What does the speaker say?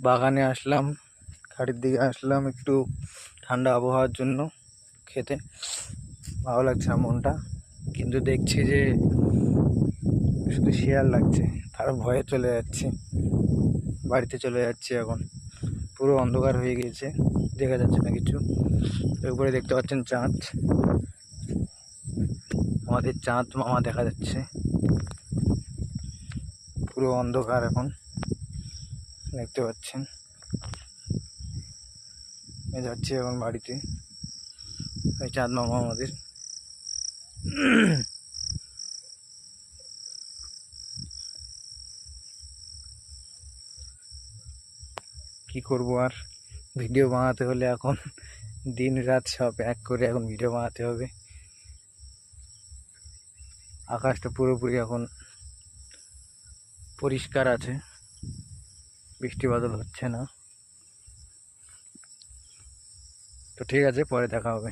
বাগানে আসলাম, খাড়ির দিকে আসলাম একটু ঠান্ডা আবহাওয়ার জন্য। খেতে ভালো লাগছে না মনটা, কিন্তু দেখছি যে শুধু শিয়াল লাগছে, তার ভয়ে চলে যাচ্ছি, বাড়িতে চলে যাচ্ছি। এখন পুরো অন্ধকার হয়ে গিয়েছে, দেখা যাচ্ছে না কিছু। উপরে দেখতে পাচ্ছেন চাঁদ, আমাদের চাঁদ মামা দেখা যাচ্ছে। পুরো অন্ধকার এখন দেখতে পাচ্ছেন। যাচ্ছি এখন বাড়িতে, এই চাঁদ মামা আমাদের। কি করব আর, ভিডিও বানাতে হলে এখন দিন রাত সব এক করে এখন ভিডিও বানাতে হবে। আকাশটা পুরোপুরি এখন পরিষ্কার আছে, বৃষ্টি বাদল হচ্ছে না। তো ঠিক আছে, পরে দেখা হবে।